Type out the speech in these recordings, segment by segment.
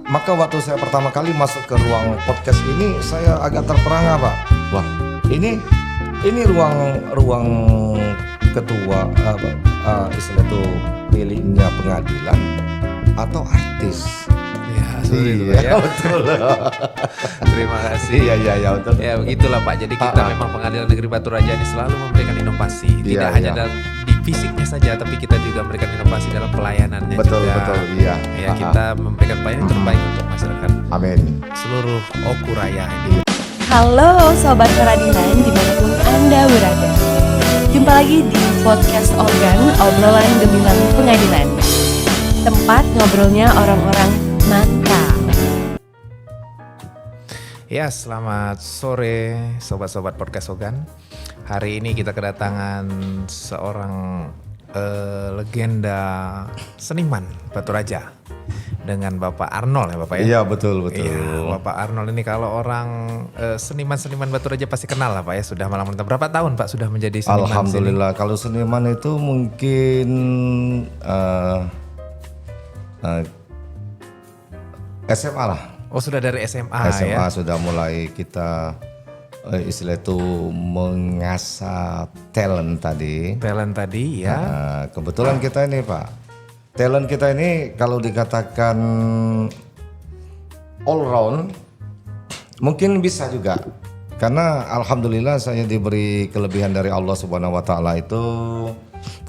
Maka waktu saya pertama kali masuk ke ruang podcast ini, saya agak terperangah, Pak. Wah, ini ruang ketua istilah itu miliknya pengadilan atau artis? Ya, Iya, betul. Terima kasih. Iya, betul. Ya begitulah Pak. Jadi kita memang Pengadilan Negeri Batu Raja ini selalu memberikan inovasi. Tidak hanya dalam di fisiknya saja, tapi kita juga memberikan inovasi dalam pelayanannya Betul, juga. betul, iya. Ya kita memberikan pelayanan terbaik untuk masyarakat Amin. seluruh Oku Raya ini. Halo Sobat Peradilan dimanapun Anda berada. Jumpa lagi di Podcast Organ, obrolan gemilang pengadilan. Tempat ngobrolnya orang-orang mantap. Ya, selamat sore sobat-sobat Podcast Ogan. Hari ini kita kedatangan seorang legenda seniman Batu Raja dengan Bapak Arnold ya Bapak ya? Iya, betul. Iya, Bapak Arnold ini kalau orang seniman-seniman Batu Raja pasti kenal lah Pak ya. Sudah malam berapa tahun Pak sudah menjadi seniman? Alhamdulillah, kalau seniman itu mungkin SMA lah. Oh sudah dari SMA SMA ya? sudah mulai kita istilah itu mengasah talent tadi. Talent tadi ya? Nah, kebetulan kita ini Pak, talent kita ini kalau dikatakan all round mungkin bisa juga. Karena alhamdulillah saya diberi kelebihan dari Allah Subhanahu wa taala itu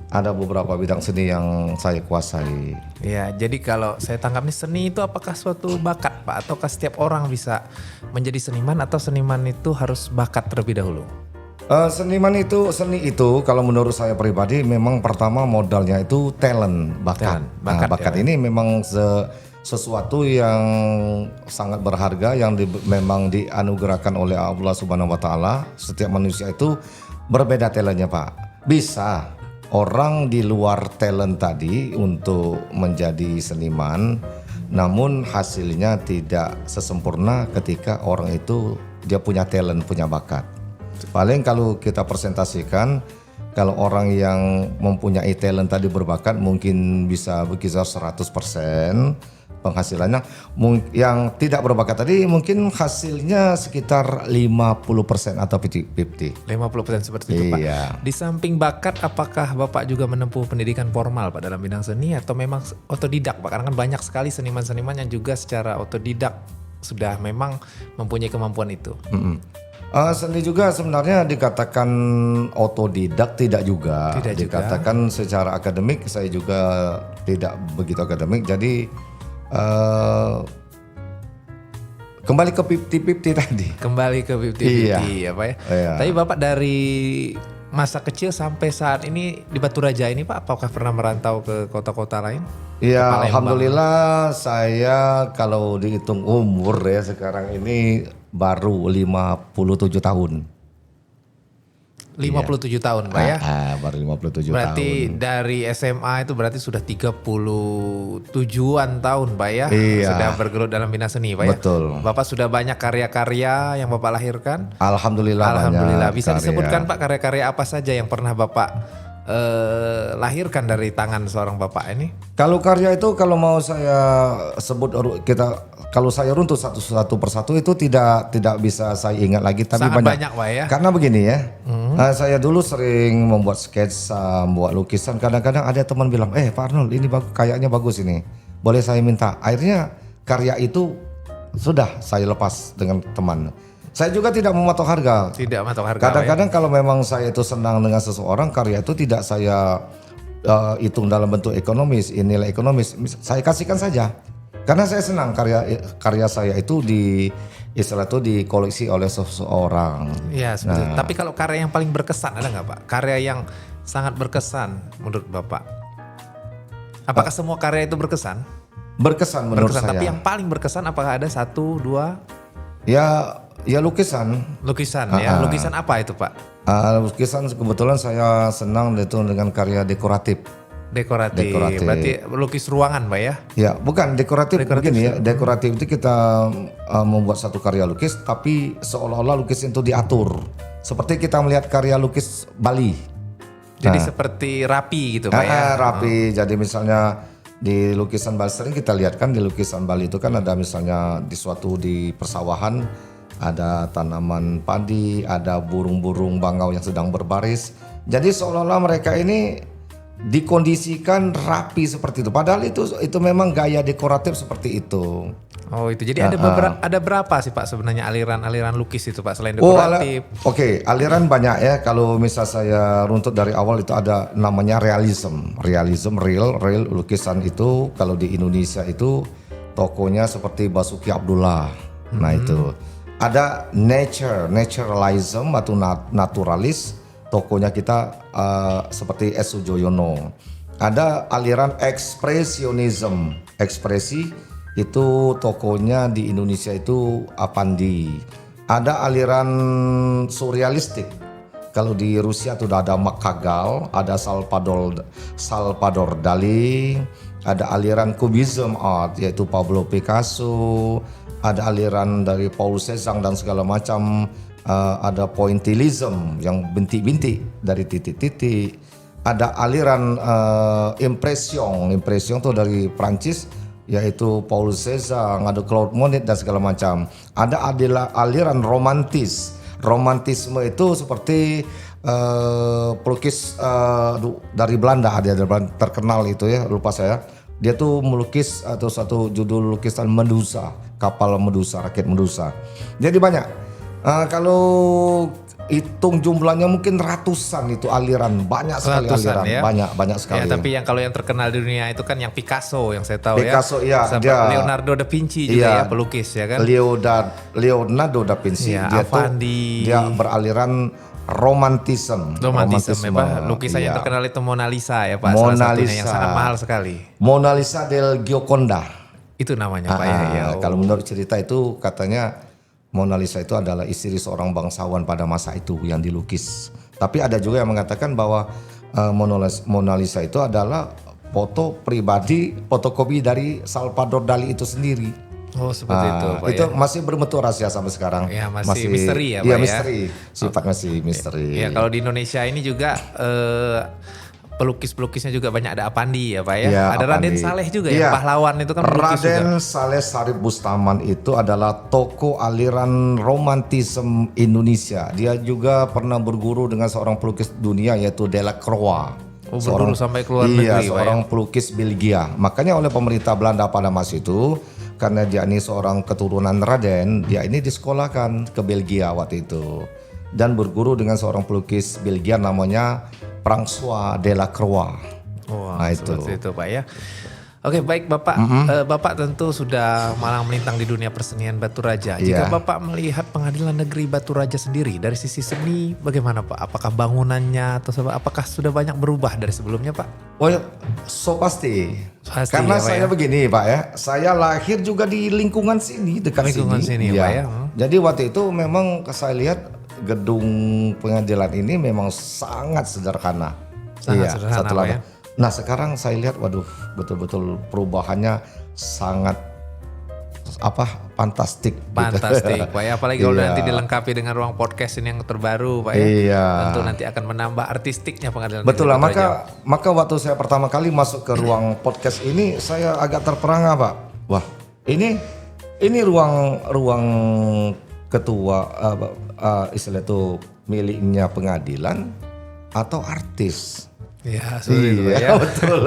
ada beberapa bidang seni yang saya kuasai. Ya, jadi kalau saya tangkap nih seni itu apakah suatu bakat Pak? Ataukah setiap orang bisa menjadi seniman atau seniman itu harus bakat terlebih dahulu? Seni itu kalau menurut saya pribadi memang pertama modalnya itu talent, bakat. Bakat ya. ini memang sesuatu yang sangat berharga yang memang dianugerahkan oleh Allah Subhanahu wa taala. Setiap manusia itu berbeda talentnya Pak. Bisa orang di luar talent tadi untuk menjadi seniman, namun hasilnya tidak sesempurna ketika orang itu dia punya talent, punya bakat. Paling kalau kita presentasikan, kalau orang yang mempunyai talent tadi berbakat mungkin bisa berkisar 100% penghasilannya. Yang tidak berbakat tadi mungkin hasilnya sekitar 50% atau 50-50. 50% seperti itu Pak. Iya. Di samping bakat apakah Bapak juga menempuh pendidikan formal Pak dalam bidang seni atau memang otodidak Pak? Karena kan banyak sekali seniman-seniman yang juga secara otodidak sudah memang mempunyai kemampuan itu. Seni juga sebenarnya dikatakan otodidak tidak juga. Dikatakan secara akademik saya juga tidak begitu akademik. Jadi kembali ke 50-50 tadi. Kembali ke 50-50 ya Pak ya. Iya. Tapi Bapak dari masa kecil sampai saat ini di Batu Raja ini Pak, apakah pernah merantau ke kota-kota lain? Iya, alhamdulillah saya kalau dihitung umur ya sekarang ini baru 57 tahun. 57 tahun Pak ya? Baru 57 berarti tahun. dari SMA itu berarti sudah 37-an tahun Pak ya? Iya. Sudah bergelut dalam bidang seni Pak ya? Betul. Bapak sudah banyak karya-karya yang Bapak lahirkan? Alhamdulillah. Bisa karya. disebutkan Pak karya-karya apa saja yang pernah Bapak lahirkan dari tangan seorang Bapak ini? Kalau karya itu kalau mau saya sebut kalau saya runtut satu persatu itu tidak bisa saya ingat lagi, tapi Sangat banyak Pak ya? Karena begini ya, saya dulu sering membuat sketsa, membuat lukisan. Kadang-kadang ada teman bilang, Pak Arnold ini kayaknya bagus ini, boleh saya minta. Akhirnya karya itu sudah saya lepas dengan teman. Saya juga tidak mematok harga. Tidak mematok harga. Kadang-kadang kalau memang saya itu senang dengan seseorang, karya itu tidak saya hitung dalam bentuk ekonomis, nilai ekonomis. Saya kasihkan saja. Karena saya senang karya saya itu dikoleksi oleh seseorang. Iya, seperti itu. Tapi kalau karya yang paling berkesan ada nggak Pak? Karya yang sangat berkesan menurut Bapak? Apakah semua karya itu berkesan? Berkesan menurut saya. Tapi yang paling berkesan apakah ada 1, 2? Ya lukisan. Lukisan ya. Lukisan apa itu Pak? Lukisan kebetulan saya senang itu dengan karya dekoratif. Dekoratif. Berarti lukis ruangan Pak ya? Ya, bukan dekoratif begini ya. Dekoratif itu kita membuat satu karya lukis tapi seolah-olah lukis itu diatur. Seperti kita melihat karya lukis Bali. Jadi seperti rapi gitu Pak ya? Rapi. Jadi misalnya Di lukisan Bali sering kita lihat kan, di lukisan Bali itu kan ada misalnya di persawahan ada tanaman padi, ada burung-burung bangau yang sedang berbaris. Jadi seolah-olah mereka ini dikondisikan rapi seperti itu. Padahal itu memang gaya dekoratif seperti itu. Oh itu, jadi ada berapa sih Pak sebenarnya aliran lukis itu Pak selain Oh, dekoratif? Oke, aliran banyak ya. Kalau misal saya runtut dari awal itu ada namanya realism, real lukisan itu. Kalau di Indonesia itu tokonya seperti Basuki Abdullah. Nah itu ada naturalism atau naturalis. Tokonya kita seperti S. Sujoyono. Ada aliran ekspresionism, ekspresi. Itu tokonya di Indonesia itu Apandi. Ada aliran surrealistik. Kalau di Rusia itu ada Makagal, ada Salvador Dali, ada aliran Cubism art yaitu Pablo Picasso, ada aliran dari Paul Cézanne dan segala macam, ada pointillism yang bintik-bintik dari titik-titik. Ada aliran impression itu dari Prancis yaitu Paul Cézanne, ada Claude Monet dan segala macam. Ada aliran romantisme itu seperti pelukis dari Belanda, ada terkenal itu ya, lupa saya. Dia tuh melukis atau satu judul lukisan Medusa, kapal Medusa, rakit Medusa. Jadi banyak. Kalau hitung jumlahnya mungkin ratusan itu aliran, banyak sekali aliran, ya? banyak sekali. Ya, tapi yang kalau yang terkenal di dunia itu kan yang Picasso yang saya tahu Picasso, ya. dia, Leonardo da Vinci juga ya pelukis ya kan. Leonardo da Vinci, ya, dia beraliran romantisme ya Pak. Lukisannya terkenal itu Mona Lisa ya Pak. Mona salah satunya Lisa yang sangat mahal sekali. Mona Lisa del Gioconda. Itu namanya Pak ya. Kalau menurut cerita itu katanya Mona Lisa itu adalah istri seorang bangsawan pada masa itu yang dilukis. Tapi ada juga yang mengatakan bahwa Mona Lisa itu adalah foto pribadi, fotokopi dari Salvador Dali itu sendiri. Oh seperti itu Pak itu ya. masih berbentuk rahasia sampai sekarang. Ya, masih misteri ya Pak ya. ya. Misteri, sifat masih misteri. Ya kalau di Indonesia ini juga pelukis-pelukisnya juga banyak, ada Apandi ya Pak ya. Ya, ada Apandi. Raden Saleh juga ya, pahlawan itu kan pelukis Raden juga. Saleh Sarip Bustaman itu adalah tokoh aliran romantisme Indonesia. Dia juga pernah berguru dengan seorang pelukis dunia yaitu Delacroix. Oh, berguru sampai ke luar negeri Pak ya. Seorang pelukis Belgia. Makanya oleh pemerintah Belanda pada masa itu, karena dia ini seorang keturunan Raden, dia ini disekolahkan ke Belgia waktu itu. Dan berguru dengan seorang pelukis Belgia namanya François Delacroix. Wah, nah itu Pak ya. Oke baik Bapak, Bapak tentu sudah malang melintang di dunia persenian Batu Raja. Jika Bapak melihat Pengadilan Negeri Batu Raja sendiri dari sisi seni bagaimana Pak? Apakah bangunannya atau apakah sudah banyak berubah dari sebelumnya Pak? Oh pasti. Karena ya, saya begini Pak ya, saya lahir juga di lingkungan sini, dekat sini. Pak ya. Jadi waktu itu memang saya lihat gedung pengadilan ini memang sangat sederhana. Sederhana satu Pak ya. Nah sekarang saya lihat, waduh betul-betul perubahannya sangat fantastik. Fantastik Pak ya, apalagi kalau nanti dilengkapi dengan ruang podcast ini yang terbaru Pak ya. Tentu nanti akan menambah artistiknya Pengadilan. Betul lah, maka waktu saya pertama kali masuk ke ruang podcast ini saya agak terperangah Pak. Wah ini ruang ketua istilah itu miliknya pengadilan atau artis? Ya, seperti itu ya. Betul.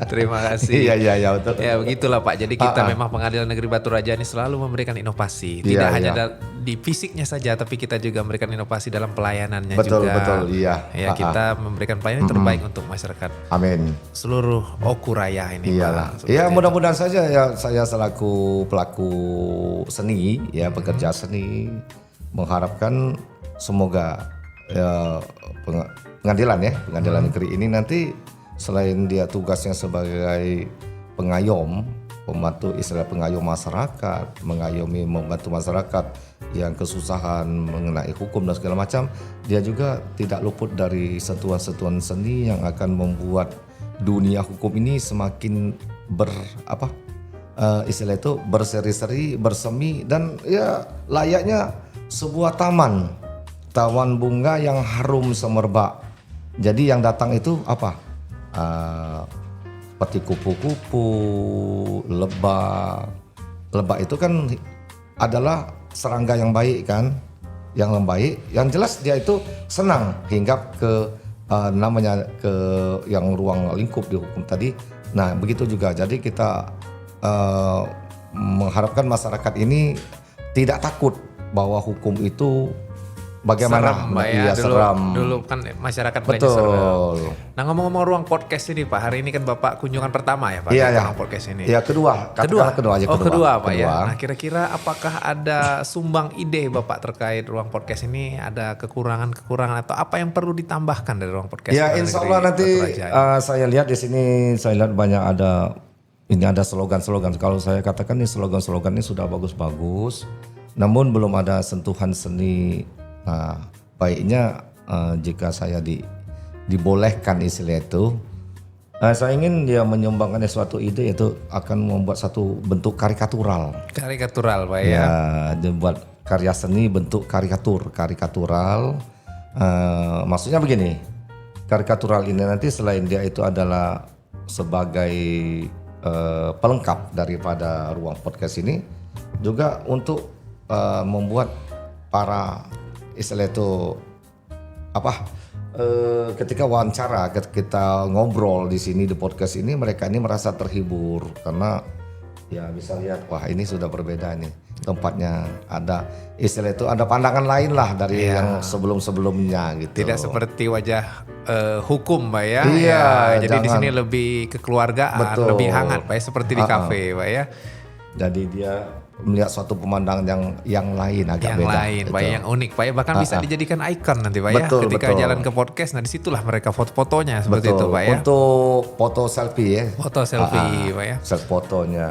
Terima kasih. Iya betul. Ya begitulah Pak. Jadi kita memang Pengadilan Negeri Batu Raja ini selalu memberikan inovasi. Tidak hanya di fisiknya saja, tapi kita juga memberikan inovasi dalam pelayanannya juga. Betul, iya. Ya kita memberikan pelayanan terbaik untuk masyarakat. Amin. Seluruh Oku Raya ini. Iyalah. Ya mudah-mudahan saja ya saya selaku pelaku seni ya pekerja seni mengharapkan semoga pengadilan negeri ini nanti selain dia tugasnya sebagai pengayom, pembantu istilah pengayom masyarakat, membantu masyarakat yang kesusahan mengenai hukum dan segala macam, dia juga tidak luput dari sentuhan-sentuhan seni yang akan membuat dunia hukum ini semakin istilah itu berseri-seri, bersemi dan ya layaknya sebuah taman bunga yang harum semerbak. Jadi yang datang itu seperti kupu-kupu, lebah. Lebah itu kan adalah serangga yang baik kan, yang baik. Yang jelas dia itu senang hinggap ke namanya ke yang ruang lingkup di hukum tadi. Nah begitu juga. Jadi kita mengharapkan masyarakat ini tidak takut bahwa hukum itu bagaimana. Serem, Pak ya. Iya, seram. Dulu kan masyarakat banyak serem. Betul. Nah ngomong-ngomong ruang podcast ini Pak, hari ini kan Bapak kunjungan pertama ya Pak, Iya, ke iya. ruang podcast ini. Ya kedua aja. Oh kedua Pak ya. Nah kira-kira apakah ada sumbang ide Bapak terkait ruang podcast ini, ada kekurangan atau apa yang perlu ditambahkan dari ruang podcast? Ya insya Allah nanti saya lihat di sini, saya lihat banyak ada slogan-slogan. Kalau saya katakan ini slogan-slogan ini sudah bagus-bagus, namun belum ada sentuhan seni. Nah baiknya jika saya dibolehkan istilah itu, saya ingin dia menyumbangkan suatu ide, itu akan membuat satu bentuk karikatural. Karikatural Pak ya. Ya, dia buat karya seni bentuk karikatural. Maksudnya begini, karikatural ini nanti selain dia itu adalah sebagai pelengkap daripada ruang podcast ini, juga untuk membuat para istilah itu ketika wawancara, ketika kita ngobrol di sini di podcast ini, mereka ini merasa terhibur karena ya bisa lihat wah ini sudah berbeda nih tempatnya, ada istilah itu ada pandangan lain lah dari yang sebelum-sebelumnya gitu. Tidak seperti wajah hukum Pak ya. Iya, Ya, jadi di jangan. sini lebih kekeluargaan, Betul. lebih hangat Pak ya, seperti di kafe Pak ya. Jadi dia melihat suatu pemandangan yang lain agak Yang beda. lain gitu. Pak ya, yang unik Pak ya, bahkan bisa dijadikan ikon nanti Pak ya. Betul, Ketika betul. jalan ke podcast, nah disitulah mereka foto-fotonya seperti itu Pak ya. Untuk foto selfie ya. Foto selfie Pak ya. Selfie fotonya.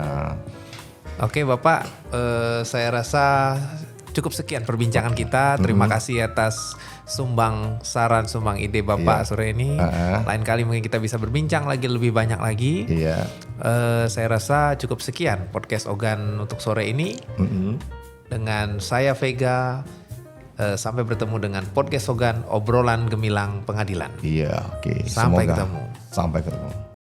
Oke Bapak, saya rasa cukup sekian perbincangan kita. Terima kasih atas sumbang saran, sumbang ide Bapak sore ini. Lain kali mungkin kita bisa berbincang lagi lebih banyak lagi. Iya. Saya rasa cukup sekian podcast Ogan untuk sore ini. Dengan saya Vega, sampai bertemu dengan podcast Ogan, obrolan gemilang pengadilan. Iya, oke. Sampai Semoga. ketemu. Sampai ketemu.